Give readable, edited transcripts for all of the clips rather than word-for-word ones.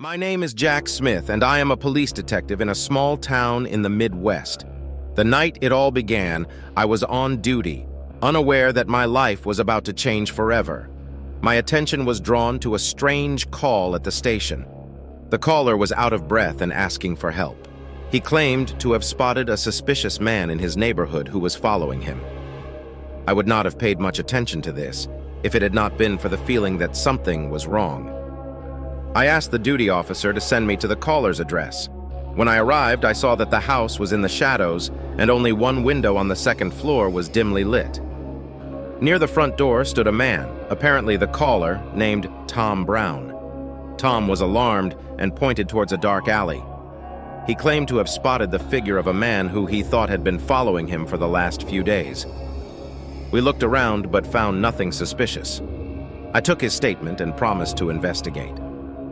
My name is Jack Smith, and I am a police detective in a small town in the Midwest. The night it all began, I was on duty, unaware that my life was about to change forever. My attention was drawn to a strange call at the station. The caller was out of breath and asking for help. He claimed to have spotted a suspicious man in his neighborhood who was following him. I would not have paid much attention to this if it had not been for the feeling that something was wrong. I asked the duty officer to send me to the caller's address. When I arrived, I saw that the house was in the shadows and only one window on the second floor was dimly lit. Near the front door stood a man, apparently the caller, named Tom Brown. Tom was alarmed and pointed towards a dark alley. He claimed to have spotted the figure of a man who he thought had been following him for the last few days. We looked around but found nothing suspicious. I took his statement and promised to investigate.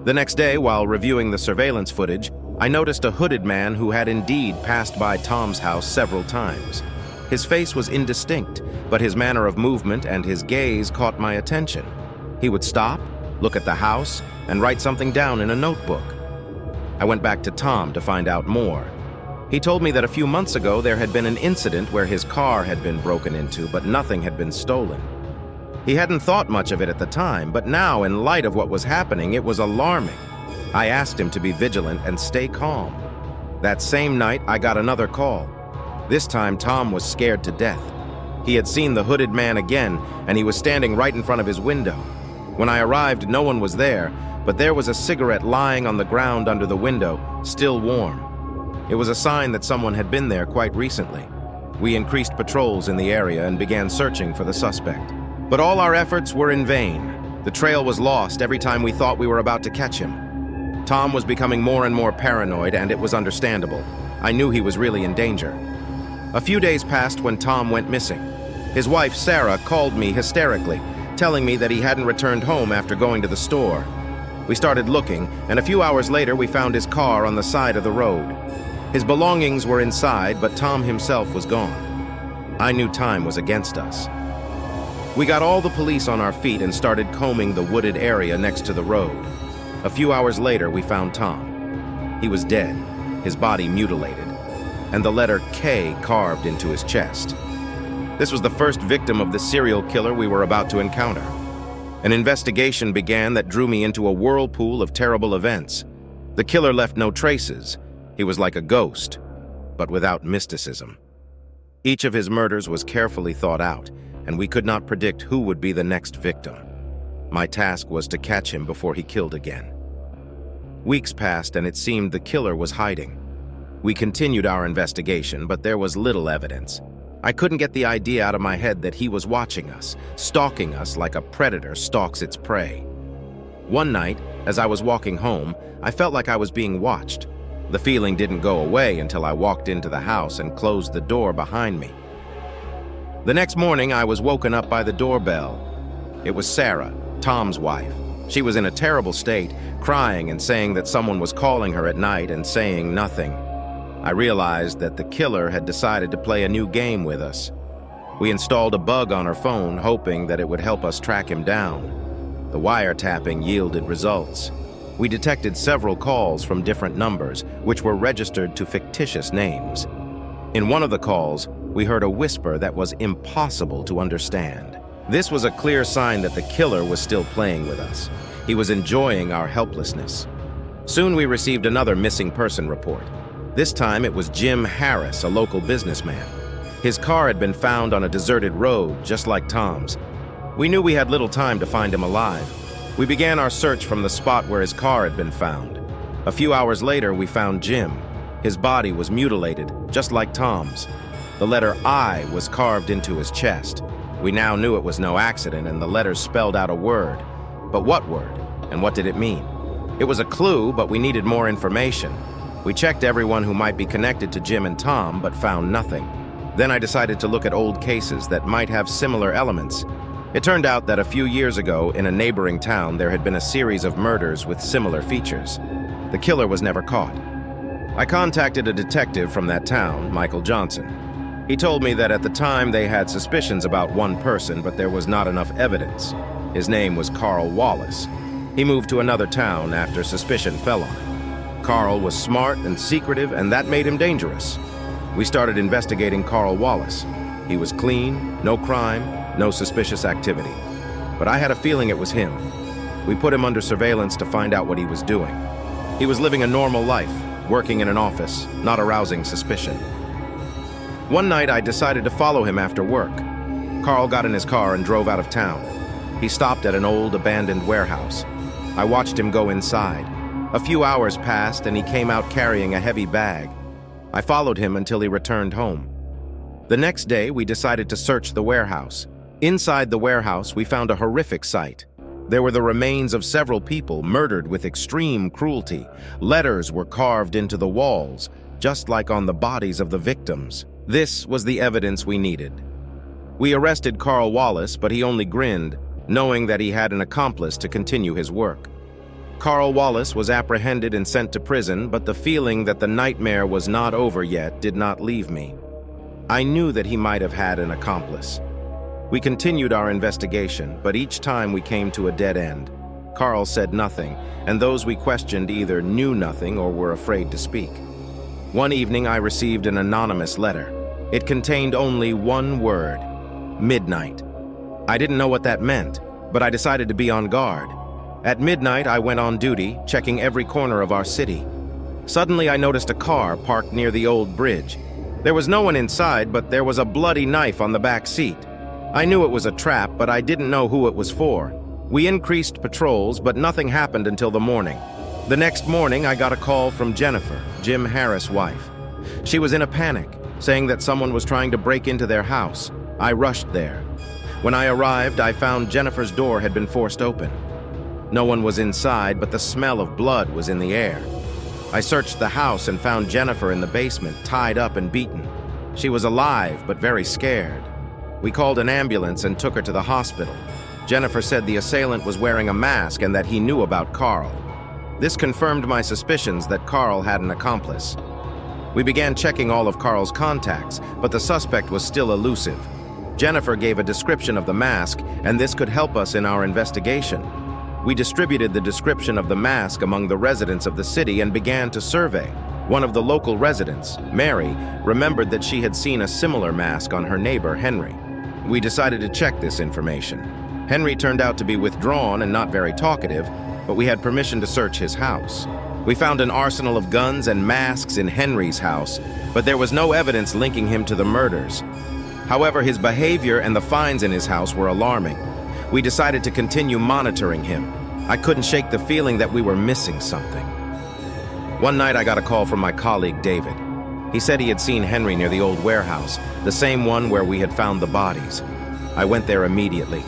The next day, while reviewing the surveillance footage, I noticed a hooded man who had indeed passed by Tom's house several times. His face was indistinct, but his manner of movement and his gaze caught my attention. He would stop, look at the house, and write something down in a notebook. I went back to Tom to find out more. He told me that a few months ago there had been an incident where his car had been broken into, but nothing had been stolen. He hadn't thought much of it at the time, but now, in light of what was happening, it was alarming. I asked him to be vigilant and stay calm. That same night, I got another call. This time, Tom was scared to death. He had seen the hooded man again, and he was standing right in front of his window. When I arrived, no one was there, but there was a cigarette lying on the ground under the window, still warm. It was a sign that someone had been there quite recently. We increased patrols in the area and began searching for the suspect. But all our efforts were in vain. The trail was lost every time we thought we were about to catch him. Tom was becoming more and more paranoid, and it was understandable. I knew he was really in danger. A few days passed when Tom went missing. His wife, Sarah, called me hysterically, telling me that he hadn't returned home after going to the store. We started looking, and a few hours later we found his car on the side of the road. His belongings were inside, but Tom himself was gone. I knew time was against us. We got all the police on our feet and started combing the wooded area next to the road. A few hours later, we found Tom. He was dead, his body mutilated, and the letter K carved into his chest. This was the first victim of the serial killer we were about to encounter. An investigation began that drew me into a whirlpool of terrible events. The killer left no traces. He was like a ghost, but without mysticism. Each of his murders was carefully thought out, and we could not predict who would be the next victim. My task was to catch him before he killed again. Weeks passed, and it seemed the killer was hiding. We continued our investigation, but there was little evidence. I couldn't get the idea out of my head that he was watching us, stalking us like a predator stalks its prey. One night, as I was walking home, I felt like I was being watched. The feeling didn't go away until I walked into the house and closed the door behind me. The next morning, I was woken up by the doorbell. It was Sarah, Tom's wife. She was in a terrible state, crying and saying that someone was calling her at night and saying nothing. I realized that the killer had decided to play a new game with us. We installed a bug on her phone, hoping that it would help us track him down. The wiretapping yielded results. We detected several calls from different numbers, which were registered to fictitious names. In one of the calls, we heard a whisper that was impossible to understand. This was a clear sign that the killer was still playing with us. He was enjoying our helplessness. Soon we received another missing person report. This time it was Jim Harris, a local businessman. His car had been found on a deserted road, just like Tom's. We knew we had little time to find him alive. We began our search from the spot where his car had been found. A few hours later, we found Jim. His body was mutilated, just like Tom's. The letter I was carved into his chest. We now knew it was no accident, and the letters spelled out a word. But what word? And what did it mean? It was a clue, but we needed more information. We checked everyone who might be connected to Jim and Tom, but found nothing. Then I decided to look at old cases that might have similar elements. It turned out that a few years ago, in a neighboring town, there had been a series of murders with similar features. The killer was never caught. I contacted a detective from that town, Michael Johnson. He told me that at the time they had suspicions about one person, but there was not enough evidence. His name was Carl Wallace. He moved to another town after suspicion fell on him. Carl was smart and secretive, and that made him dangerous. We started investigating Carl Wallace. He was clean, no crime, no suspicious activity. But I had a feeling it was him. We put him under surveillance to find out what he was doing. He was living a normal life, working in an office, not arousing suspicion. One night, I decided to follow him after work. Carl got in his car and drove out of town. He stopped at an old, abandoned warehouse. I watched him go inside. A few hours passed, and he came out carrying a heavy bag. I followed him until he returned home. The next day, we decided to search the warehouse. Inside the warehouse, we found a horrific sight. There were the remains of several people murdered with extreme cruelty. Letters were carved into the walls, just like on the bodies of the victims. This was the evidence we needed. We arrested Carl Wallace, but he only grinned, knowing that he had an accomplice to continue his work. Carl Wallace was apprehended and sent to prison, but the feeling that the nightmare was not over yet did not leave me. I knew that he might have had an accomplice. We continued our investigation, but each time we came to a dead end. Carl said nothing, and those we questioned either knew nothing or were afraid to speak. One evening, I received an anonymous letter. It contained only one word: midnight. I didn't know what that meant, but I decided to be on guard. At midnight, I went on duty, checking every corner of our city. Suddenly, I noticed a car parked near the old bridge. There was no one inside, but there was a bloody knife on the back seat. I knew it was a trap, but I didn't know who it was for. We increased patrols, but nothing happened until the morning. The next morning, I got a call from Jennifer, Jim Harris' wife. She was in a panic, saying that someone was trying to break into their house. I rushed there. When I arrived, I found Jennifer's door had been forced open. No one was inside, but the smell of blood was in the air. I searched the house and found Jennifer in the basement, tied up and beaten. She was alive, but very scared. We called an ambulance and took her to the hospital. Jennifer said the assailant was wearing a mask and that he knew about Carl. This confirmed my suspicions that Carl had an accomplice. We began checking all of Carl's contacts, but the suspect was still elusive. Jennifer gave a description of the mask, and this could help us in our investigation. We distributed the description of the mask among the residents of the city and began to survey. One of the local residents, Mary, remembered that she had seen a similar mask on her neighbor, Henry. We decided to check this information. Henry turned out to be withdrawn and not very talkative, but we had permission to search his house. We found an arsenal of guns and masks in Henry's house, but there was no evidence linking him to the murders. However, his behavior and the finds in his house were alarming. We decided to continue monitoring him. I couldn't shake the feeling that we were missing something. One night I got a call from my colleague, David. He said he had seen Henry near the old warehouse, the same one where we had found the bodies. I went there immediately.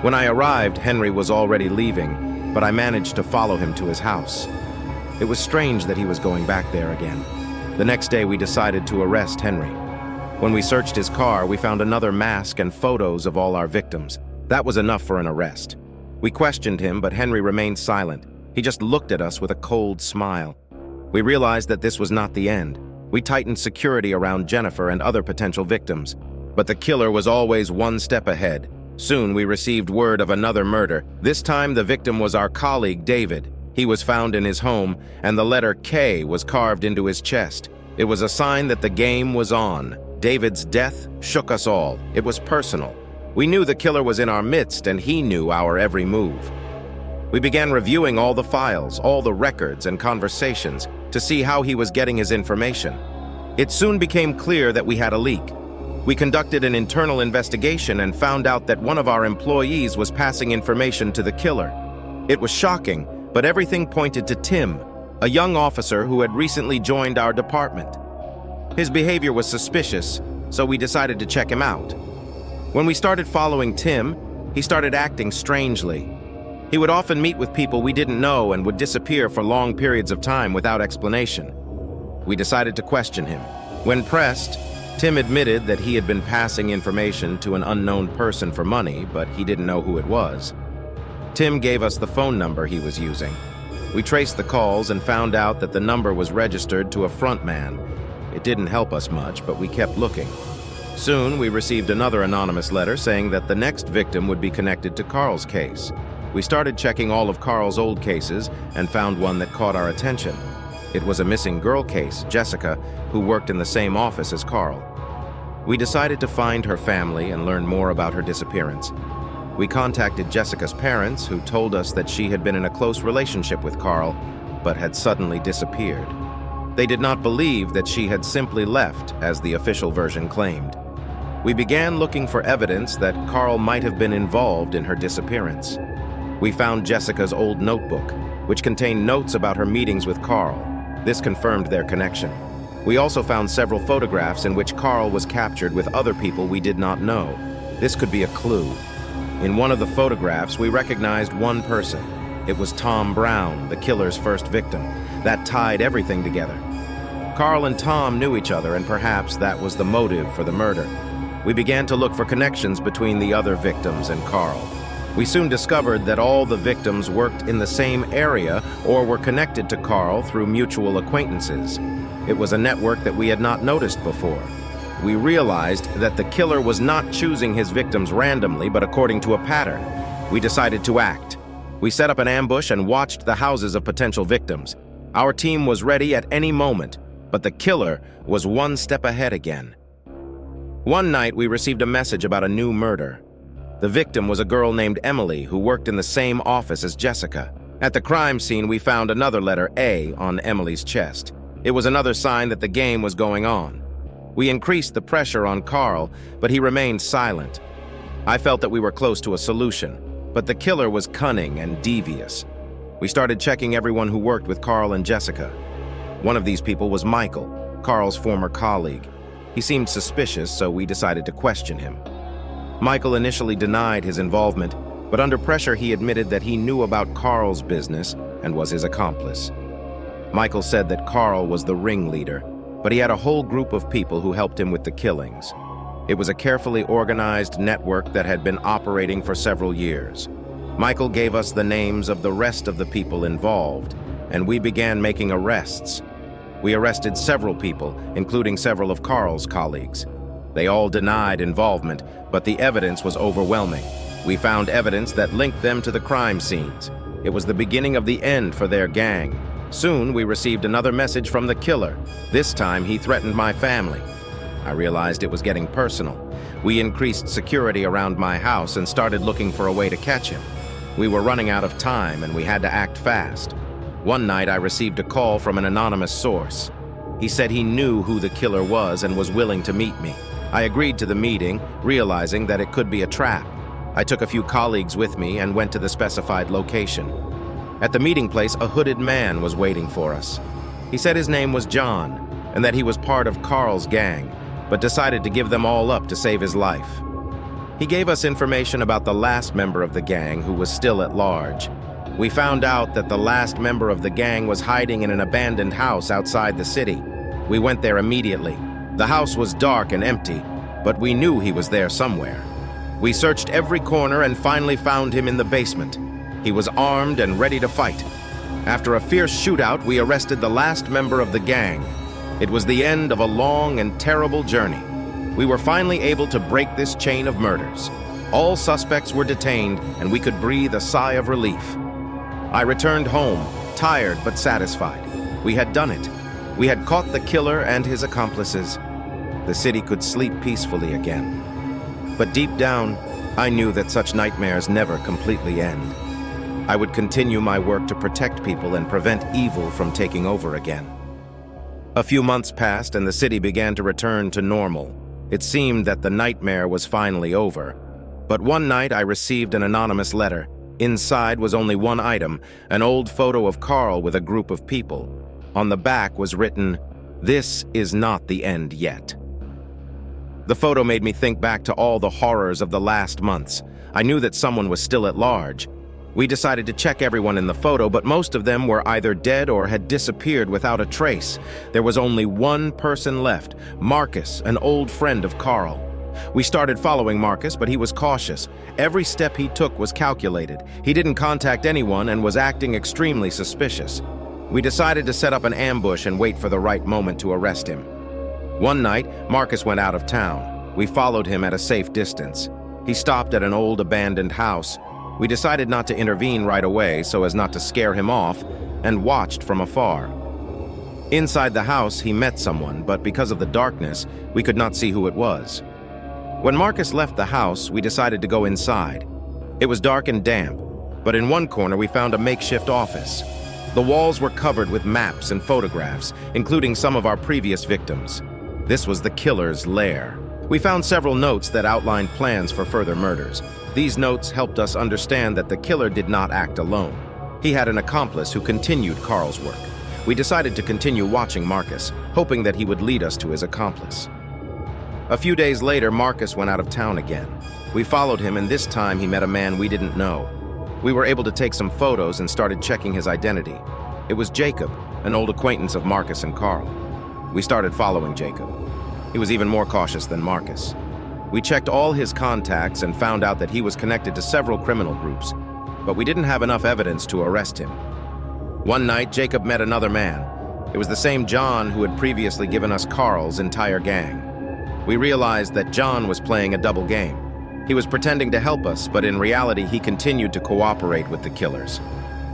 When I arrived, Henry was already leaving, but I managed to follow him to his house. It was strange that he was going back there again. The next day we decided to arrest Henry. When we searched his car, we found another mask and photos of all our victims. That was enough for an arrest. We questioned him, but Henry remained silent. He just looked at us with a cold smile. We realized that this was not the end. We tightened security around Jennifer and other potential victims. But the killer was always one step ahead. Soon we received word of another murder. This time the victim was our colleague, David. He was found in his home, and the letter K was carved into his chest. It was a sign that the game was on. David's death shook us all. It was personal. We knew the killer was in our midst, and he knew our every move. We began reviewing all the files, all the records and conversations to see how he was getting his information. It soon became clear that we had a leak. We conducted an internal investigation and found out that one of our employees was passing information to the killer. It was shocking, but everything pointed to Tim, a young officer who had recently joined our department. His behavior was suspicious, so we decided to check him out. When we started following Tim, he started acting strangely. He would often meet with people we didn't know and would disappear for long periods of time without explanation. We decided to question him. When pressed, Tim admitted that he had been passing information to an unknown person for money, but he didn't know who it was. Tim gave us the phone number he was using. We traced the calls and found out that the number was registered to a front man. It didn't help us much, but we kept looking. Soon, we received another anonymous letter saying that the next victim would be connected to Carl's case. We started checking all of Carl's old cases and found one that caught our attention. It was a missing girl case, Jessica, who worked in the same office as Carl. We decided to find her family and learn more about her disappearance. We contacted Jessica's parents, who told us that she had been in a close relationship with Carl, but had suddenly disappeared. They did not believe that she had simply left, as the official version claimed. We began looking for evidence that Carl might have been involved in her disappearance. We found Jessica's old notebook, which contained notes about her meetings with Carl. This confirmed their connection. We also found several photographs in which Carl was captured with other people we did not know. This could be a clue. In one of the photographs, we recognized one person. It was Tom Brown, the killer's first victim. That tied everything together. Carl and Tom knew each other, and perhaps that was the motive for the murder. We began to look for connections between the other victims and Carl. We soon discovered that all the victims worked in the same area or were connected to Carl through mutual acquaintances. It was a network that we had not noticed before. We realized that the killer was not choosing his victims randomly, but according to a pattern. We decided to act. We set up an ambush and watched the houses of potential victims. Our team was ready at any moment, but the killer was one step ahead again. One night, we received a message about a new murder. The victim was a girl named Emily who worked in the same office as Jessica. At the crime scene, we found another letter A on Emily's chest. It was another sign that the game was going on. We increased the pressure on Carl, but he remained silent. I felt that we were close to a solution, but the killer was cunning and devious. We started checking everyone who worked with Carl and Jessica. One of these people was Michael, Carl's former colleague. He seemed suspicious, so we decided to question him. Michael initially denied his involvement, but under pressure he admitted that he knew about Carl's business and was his accomplice. Michael said that Carl was the ringleader, but he had a whole group of people who helped him with the killings. It was a carefully organized network that had been operating for several years. Michael gave us the names of the rest of the people involved, and we began making arrests. We arrested several people, including several of Carl's colleagues. They all denied involvement, but the evidence was overwhelming. We found evidence that linked them to the crime scenes. It was the beginning of the end for their gang. Soon, we received another message from the killer. This time, he threatened my family. I realized it was getting personal. We increased security around my house and started looking for a way to catch him. We were running out of time, and we had to act fast. One night, I received a call from an anonymous source. He said he knew who the killer was and was willing to meet me. I agreed to the meeting, realizing that it could be a trap. I took a few colleagues with me and went to the specified location. At the meeting place, a hooded man was waiting for us. He said his name was John and that he was part of Carl's gang, but decided to give them all up to save his life. He gave us information about the last member of the gang who was still at large. We found out that the last member of the gang was hiding in an abandoned house outside the city. We went there immediately. The house was dark and empty, but we knew he was there somewhere. We searched every corner and finally found him in the basement. He was armed and ready to fight. After a fierce shootout, we arrested the last member of the gang. It was the end of a long and terrible journey. We were finally able to break this chain of murders. All suspects were detained, and we could breathe a sigh of relief. I returned home, tired but satisfied. We had done it. We had caught the killer and his accomplices. The city could sleep peacefully again. But deep down, I knew that such nightmares never completely end. I would continue my work to protect people and prevent evil from taking over again. A few months passed and the city began to return to normal. It seemed that the nightmare was finally over. But one night I received an anonymous letter. Inside was only one item, an old photo of Carl with a group of people. On the back was written, "This is not the end yet." The photo made me think back to all the horrors of the last months. I knew that someone was still at large. We decided to check everyone in the photo, but most of them were either dead or had disappeared without a trace. There was only one person left, Marcus, an old friend of Carl. We started following Marcus, but he was cautious. Every step he took was calculated. He didn't contact anyone and was acting extremely suspicious. We decided to set up an ambush and wait for the right moment to arrest him. One night, Marcus went out of town. We followed him at a safe distance. He stopped at an old abandoned house. We decided not to intervene right away so as not to scare him off, and watched from afar. Inside the house, he met someone, but because of the darkness, we could not see who it was. When Marcus left the house, we decided to go inside. It was dark and damp, but in one corner we found a makeshift office. The walls were covered with maps and photographs, including some of our previous victims. This was the killer's lair. We found several notes that outlined plans for further murders. These notes helped us understand that the killer did not act alone. He had an accomplice who continued Carl's work. We decided to continue watching Marcus, hoping that he would lead us to his accomplice. A few days later, Marcus went out of town again. We followed him, and this time he met a man we didn't know. We were able to take some photos and started checking his identity. It was Jacob, an old acquaintance of Marcus and Carl. We started following Jacob. He was even more cautious than Marcus. We checked all his contacts and found out that he was connected to several criminal groups, but we didn't have enough evidence to arrest him. One night, Jacob met another man. It was the same John who had previously given us Carl's entire gang. We realized that John was playing a double game. He was pretending to help us, but in reality, he continued to cooperate with the killers.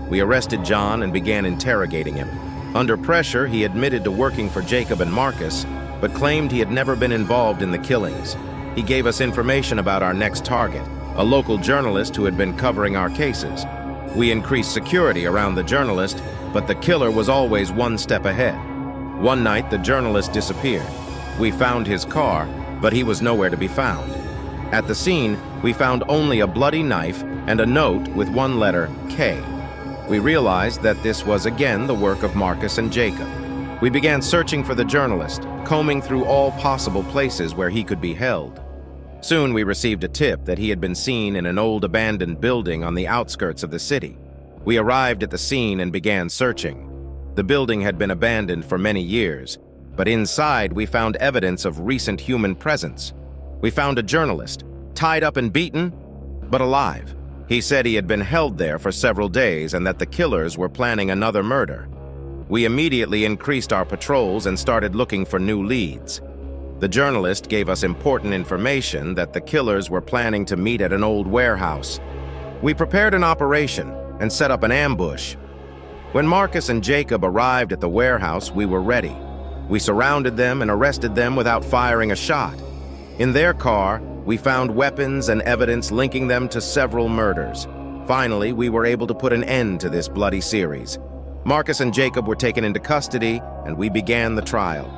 We arrested John and began interrogating him. Under pressure, he admitted to working for Jacob and Marcus, but claimed he had never been involved in the killings. He gave us information about our next target, a local journalist who had been covering our cases. We increased security around the journalist, but the killer was always one step ahead. One night, the journalist disappeared. We found his car, but he was nowhere to be found. At the scene, we found only a bloody knife and a note with one letter, K. We realized that this was again the work of Marcus and Jacob. We began searching for the journalist, combing through all possible places where he could be held. Soon we received a tip that he had been seen in an old abandoned building on the outskirts of the city. We arrived at the scene and began searching. The building had been abandoned for many years, but inside we found evidence of recent human presence. We found a journalist, tied up and beaten, but alive. He said he had been held there for several days and that the killers were planning another murder. We immediately increased our patrols and started looking for new leads. The journalist gave us important information that the killers were planning to meet at an old warehouse. We prepared an operation and set up an ambush. When Marcus and Jacob arrived at the warehouse, we were ready. We surrounded them and arrested them without firing a shot. In their car, we found weapons and evidence linking them to several murders. Finally, we were able to put an end to this bloody series. Marcus and Jacob were taken into custody, and we began the trial.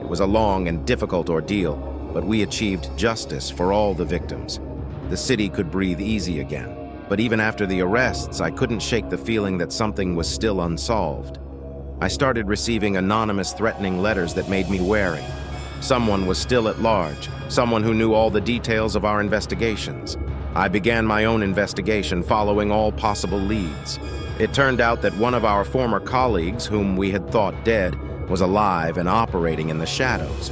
It was a long and difficult ordeal, but we achieved justice for all the victims. The city could breathe easy again. But even after the arrests, I couldn't shake the feeling that something was still unsolved. I started receiving anonymous threatening letters that made me wary. Someone was still at large, someone who knew all the details of our investigations. I began my own investigation following all possible leads. It turned out that one of our former colleagues, whom we had thought dead, was alive and operating in the shadows.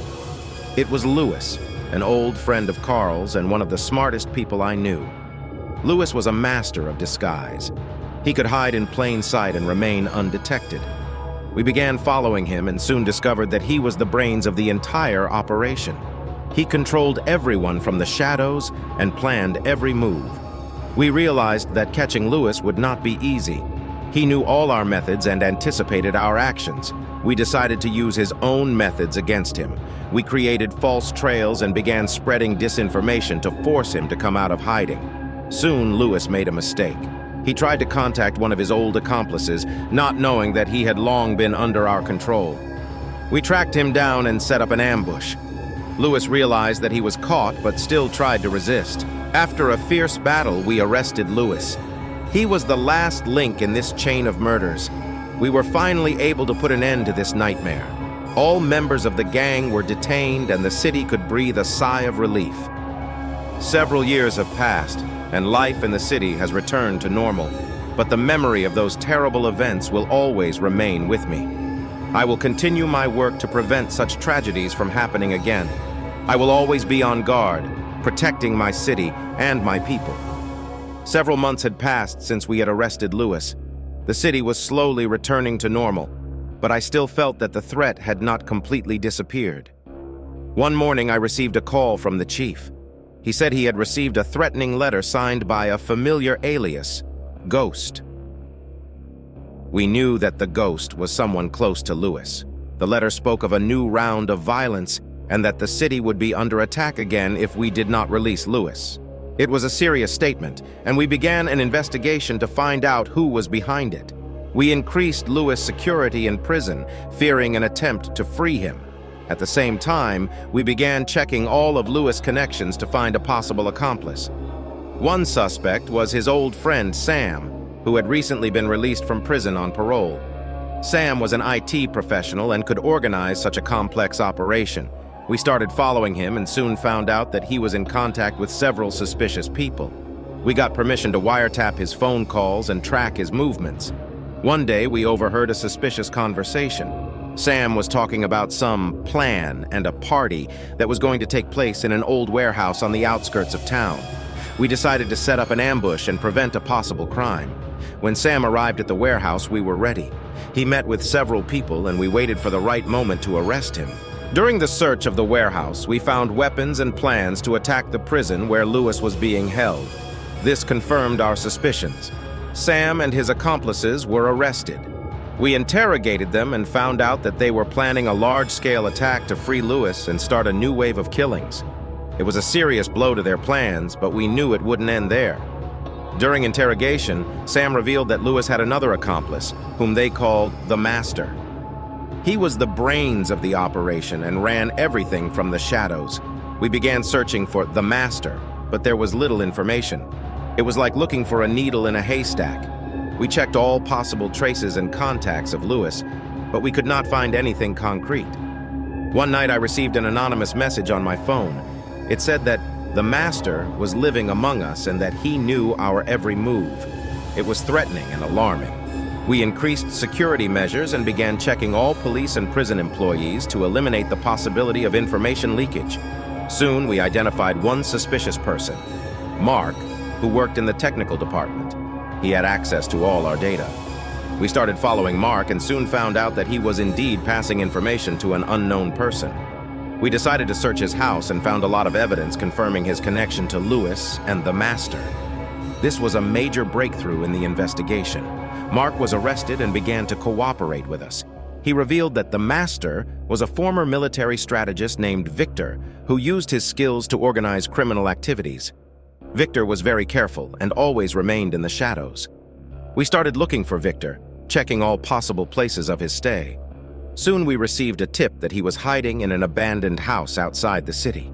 It was Lewis, an old friend of Carl's and one of the smartest people I knew. Lewis was a master of disguise. He could hide in plain sight and remain undetected. We began following him and soon discovered that he was the brains of the entire operation. He controlled everyone from the shadows and planned every move. We realized that catching Lewis would not be easy. He knew all our methods and anticipated our actions. We decided to use his own methods against him. We created false trails and began spreading disinformation to force him to come out of hiding. Soon, Lewis made a mistake. He tried to contact one of his old accomplices, not knowing that he had long been under our control. We tracked him down and set up an ambush. Lewis realized that he was caught, but still tried to resist. After a fierce battle, we arrested Lewis. He was the last link in this chain of murders. We were finally able to put an end to this nightmare. All members of the gang were detained, and the city could breathe a sigh of relief. Several years have passed, and life in the city has returned to normal, but the memory of those terrible events will always remain with me. I will continue my work to prevent such tragedies from happening again. I will always be on guard, protecting my city and my people. Several months had passed since we had arrested Lewis. The city was slowly returning to normal, but I still felt that the threat had not completely disappeared. One morning, I received a call from the chief. He said he had received a threatening letter signed by a familiar alias, Ghost. We knew that the Ghost was someone close to Lewis. The letter spoke of a new round of violence and that the city would be under attack again if we did not release Lewis. It was a serious statement, and we began an investigation to find out who was behind it. We increased Lewis' security in prison, fearing an attempt to free him. At the same time, we began checking all of Lewis' connections to find a possible accomplice. One suspect was his old friend, Sam, who had recently been released from prison on parole. Sam was an IT professional and could organize such a complex operation. We started following him and soon found out that he was in contact with several suspicious people. We got permission to wiretap his phone calls and track his movements. One day, we overheard a suspicious conversation. Sam was talking about some plan and a party that was going to take place in an old warehouse on the outskirts of town. We decided to set up an ambush and prevent a possible crime. When Sam arrived at the warehouse, we were ready. He met with several people and we waited for the right moment to arrest him. During the search of the warehouse, we found weapons and plans to attack the prison where Lewis was being held. This confirmed our suspicions. Sam and his accomplices were arrested. We interrogated them and found out that they were planning a large-scale attack to free Lewis and start a new wave of killings. It was a serious blow to their plans, but we knew it wouldn't end there. During interrogation, Sam revealed that Lewis had another accomplice, whom they called the Master. He was the brains of the operation and ran everything from the shadows. We began searching for the Master, but there was little information. It was like looking for a needle in a haystack. We checked all possible traces and contacts of Lewis, but we could not find anything concrete. One night I received an anonymous message on my phone. It said that the Master was living among us and that he knew our every move. It was threatening and alarming. We increased security measures and began checking all police and prison employees to eliminate the possibility of information leakage. Soon, we identified one suspicious person, Mark, who worked in the technical department. He had access to all our data. We started following Mark and soon found out that he was indeed passing information to an unknown person. We decided to search his house and found a lot of evidence confirming his connection to Lewis and the Master. This was a major breakthrough in the investigation. Mark was arrested and began to cooperate with us. He revealed that the Master was a former military strategist named Victor, who used his skills to organize criminal activities. Victor was very careful and always remained in the shadows. We started looking for Victor, checking all possible places of his stay. Soon we received a tip that he was hiding in an abandoned house outside the city.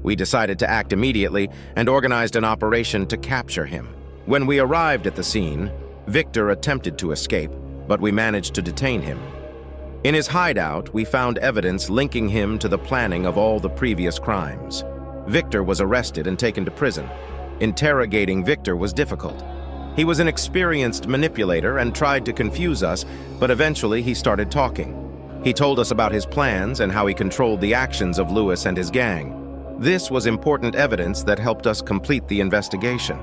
We decided to act immediately and organized an operation to capture him. When we arrived at the scene, Victor attempted to escape, but we managed to detain him. In his hideout, we found evidence linking him to the planning of all the previous crimes. Victor was arrested and taken to prison. Interrogating Victor was difficult. He was an experienced manipulator and tried to confuse us, but eventually he started talking. He told us about his plans and how he controlled the actions of Lewis and his gang. This was important evidence that helped us complete the investigation.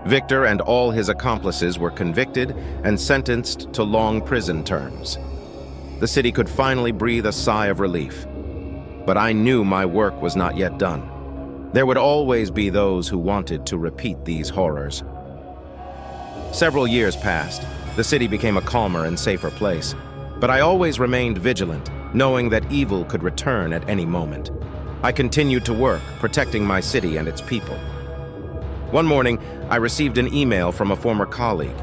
Victor and all his accomplices were convicted and sentenced to long prison terms. The city could finally breathe a sigh of relief. But I knew my work was not yet done. There would always be those who wanted to repeat these horrors. Several years passed. The city became a calmer and safer place. But I always remained vigilant, knowing that evil could return at any moment. I continued to work, protecting my city and its people. One morning, I received an email from a former colleague.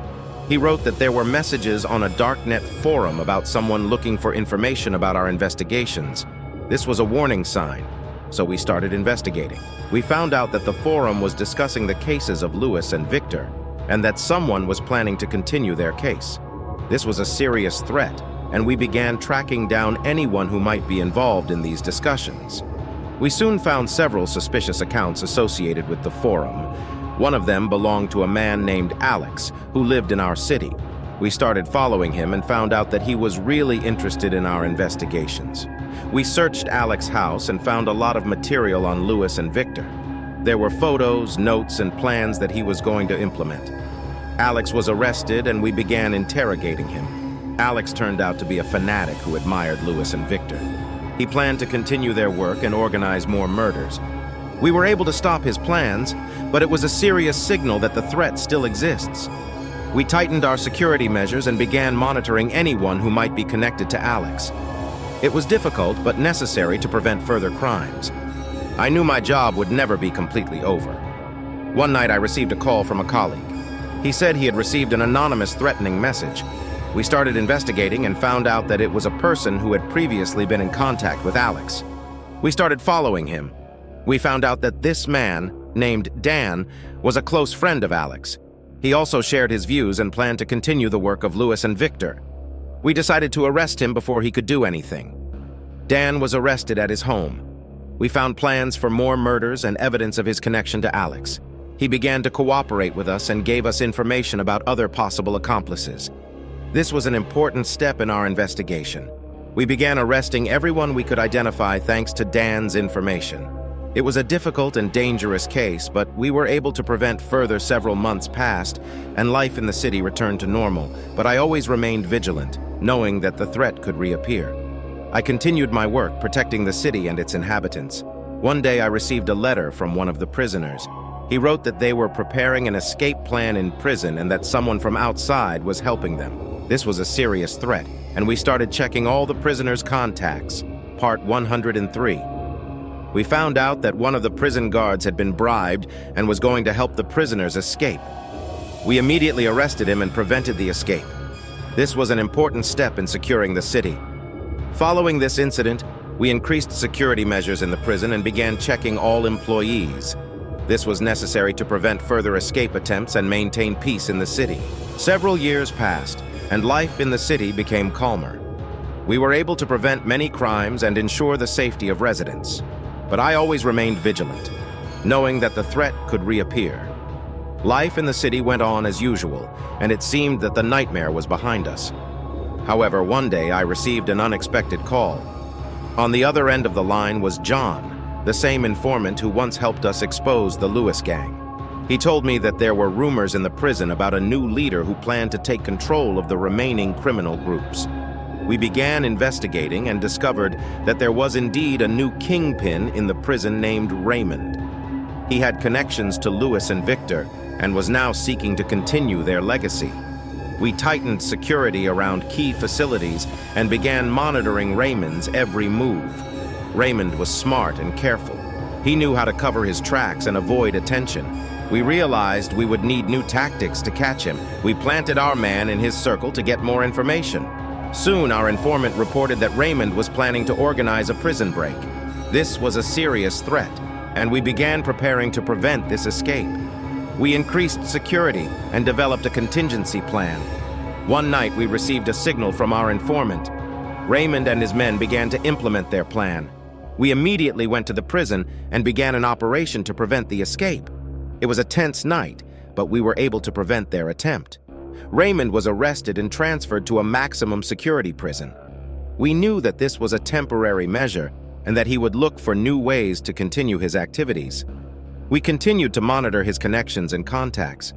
He wrote that there were messages on a darknet forum about someone looking for information about our investigations. This was a warning sign, so we started investigating. We found out that the forum was discussing the cases of Lewis and Victor, and that someone was planning to continue their case. This was a serious threat, and we began tracking down anyone who might be involved in these discussions. We soon found several suspicious accounts associated with the forum. One of them belonged to a man named Alex, who lived in our city. We started following him and found out that he was really interested in our investigations. We searched Alex's house and found a lot of material on Lewis and Victor. There were photos, notes, and plans that he was going to implement. Alex was arrested and we began interrogating him. Alex turned out to be a fanatic who admired Lewis and Victor. He planned to continue their work and organize more murders. We were able to stop his plans, but it was a serious signal that the threat still exists. We tightened our security measures and began monitoring anyone who might be connected to Alex. It was difficult but necessary to prevent further crimes. I knew my job would never be completely over. One night I received a call from a colleague. He said he had received an anonymous threatening message. We started investigating and found out that it was a person who had previously been in contact with Alex. We started following him. We found out that this man, named Dan, was a close friend of Alex. He also shared his views and planned to continue the work of Lewis and Victor. We decided to arrest him before he could do anything. Dan was arrested at his home. We found plans for more murders and evidence of his connection to Alex. He began to cooperate with us and gave us information about other possible accomplices. This was an important step in our investigation. We began arresting everyone we could identify thanks to Dan's information. It was a difficult and dangerous case, but we were able to prevent further. Several months passed, and life in the city returned to normal, but I always remained vigilant, knowing that the threat could reappear. I continued my work protecting the city and its inhabitants. One day I received a letter from one of the prisoners. He wrote that they were preparing an escape plan in prison and that someone from outside was helping them. This was a serious threat, and we started checking all the prisoners' contacts. Part 103. We found out that one of the prison guards had been bribed and was going to help the prisoners escape. We immediately arrested him and prevented the escape. This was an important step in securing the city. Following this incident, we increased security measures in the prison and began checking all employees. This was necessary to prevent further escape attempts and maintain peace in the city. Several years passed, and life in the city became calmer. We were able to prevent many crimes and ensure the safety of residents. But I always remained vigilant, knowing that the threat could reappear. Life in the city went on as usual, and it seemed that the nightmare was behind us. However, one day I received an unexpected call. On the other end of the line was John, the same informant who once helped us expose the Lewis gang. He told me that there were rumors in the prison about a new leader who planned to take control of the remaining criminal groups. We began investigating and discovered that there was indeed a new kingpin in the prison named Raymond. He had connections to Lewis and Victor and was now seeking to continue their legacy. We tightened security around key facilities and began monitoring Raymond's every move. Raymond was smart and careful. He knew how to cover his tracks and avoid attention. We realized we would need new tactics to catch him. We planted our man in his circle to get more information. Soon, our informant reported that Raymond was planning to organize a prison break. This was a serious threat, and we began preparing to prevent this escape. We increased security and developed a contingency plan. One night, we received a signal from our informant. Raymond and his men began to implement their plan. We immediately went to the prison and began an operation to prevent the escape. It was a tense night, but we were able to prevent their attempt. Raymond was arrested and transferred to a maximum security prison. We knew that this was a temporary measure and that he would look for new ways to continue his activities. We continued to monitor his connections and contacts.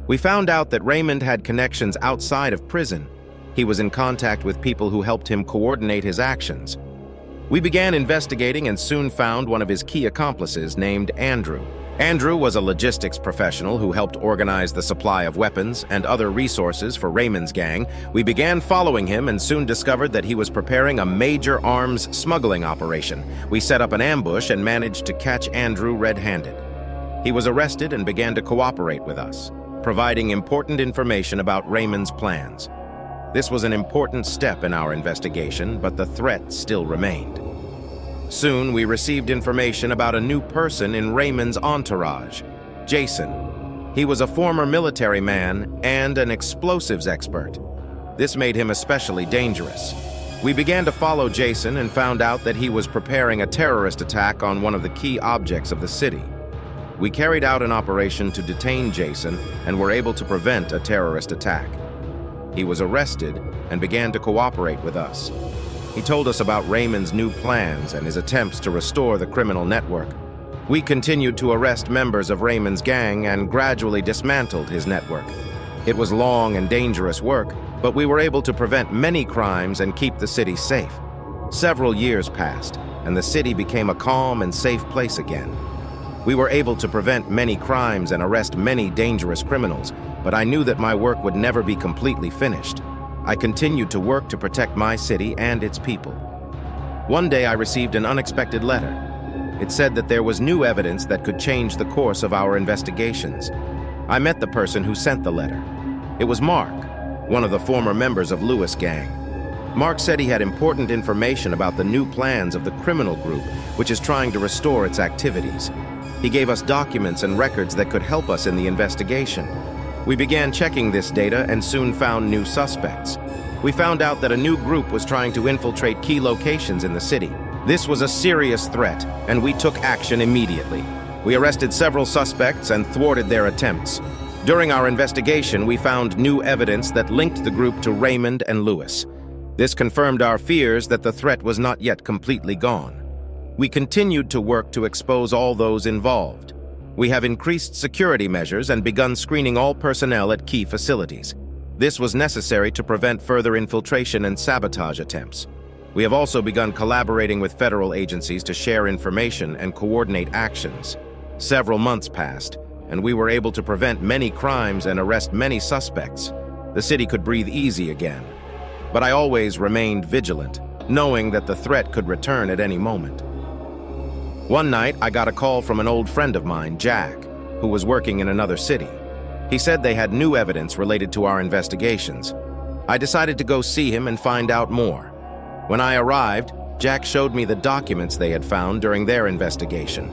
We found out that Raymond had connections outside of prison. He was in contact with people who helped him coordinate his actions. We began investigating and soon found one of his key accomplices named Andrew. Andrew was a logistics professional who helped organize the supply of weapons and other resources for Raymond's gang. We began following him and soon discovered that he was preparing a major arms smuggling operation. We set up an ambush and managed to catch Andrew red-handed. He was arrested and began to cooperate with us, providing important information about Raymond's plans. This was an important step in our investigation, but the threat still remained. Soon, we received information about a new person in Raymond's entourage, Jason. He was a former military man and an explosives expert. This made him especially dangerous. We began to follow Jason and found out that he was preparing a terrorist attack on one of the key objects of the city. We carried out an operation to detain Jason and were able to prevent a terrorist attack. He was arrested and began to cooperate with us. He told us about Raymond's new plans and his attempts to restore the criminal network. We continued to arrest members of Raymond's gang and gradually dismantled his network. It was long and dangerous work, but we were able to prevent many crimes and keep the city safe. Several years passed, and the city became a calm and safe place again. We were able to prevent many crimes and arrest many dangerous criminals, but I knew that my work would never be completely finished. I continued to work to protect my city and its people. One day I received an unexpected letter. It said that there was new evidence that could change the course of our investigations. I met the person who sent the letter. It was Mark, one of the former members of Lewis Gang. Mark said he had important information about the new plans of the criminal group, which is trying to restore its activities. He gave us documents and records that could help us in the investigation. We began checking this data and soon found new suspects. We found out that a new group was trying to infiltrate key locations in the city. This was a serious threat, and we took action immediately. We arrested several suspects and thwarted their attempts. During our investigation, we found new evidence that linked the group to Raymond and Lewis. This confirmed our fears that the threat was not yet completely gone. We continued to work to expose all those involved. We have increased security measures and begun screening all personnel at key facilities. This was necessary to prevent further infiltration and sabotage attempts. We have also begun collaborating with federal agencies to share information and coordinate actions. Several months passed, and we were able to prevent many crimes and arrest many suspects. The city could breathe easy again. But I always remained vigilant, knowing that the threat could return at any moment. One night, I got a call from an old friend of mine, Jack, who was working in another city. He said they had new evidence related to our investigations. I decided to go see him and find out more. When I arrived, Jack showed me the documents they had found during their investigation.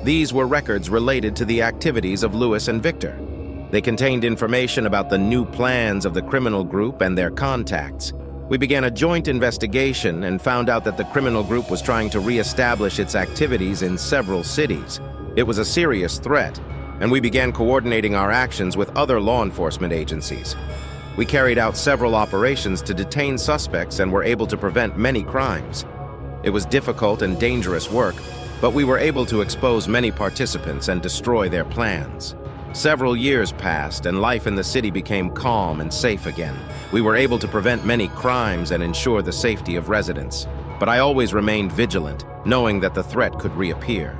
These were records related to the activities of Lewis and Victor. They contained information about the new plans of the criminal group and their contacts. We began a joint investigation and found out that the criminal group was trying to re-establish its activities in several cities. It was a serious threat, and we began coordinating our actions with other law enforcement agencies. We carried out several operations to detain suspects and were able to prevent many crimes. It was difficult and dangerous work, but we were able to expose many participants and destroy their plans. Several years passed, and life in the city became calm and safe again. We were able to prevent many crimes and ensure the safety of residents. But I always remained vigilant, knowing that the threat could reappear.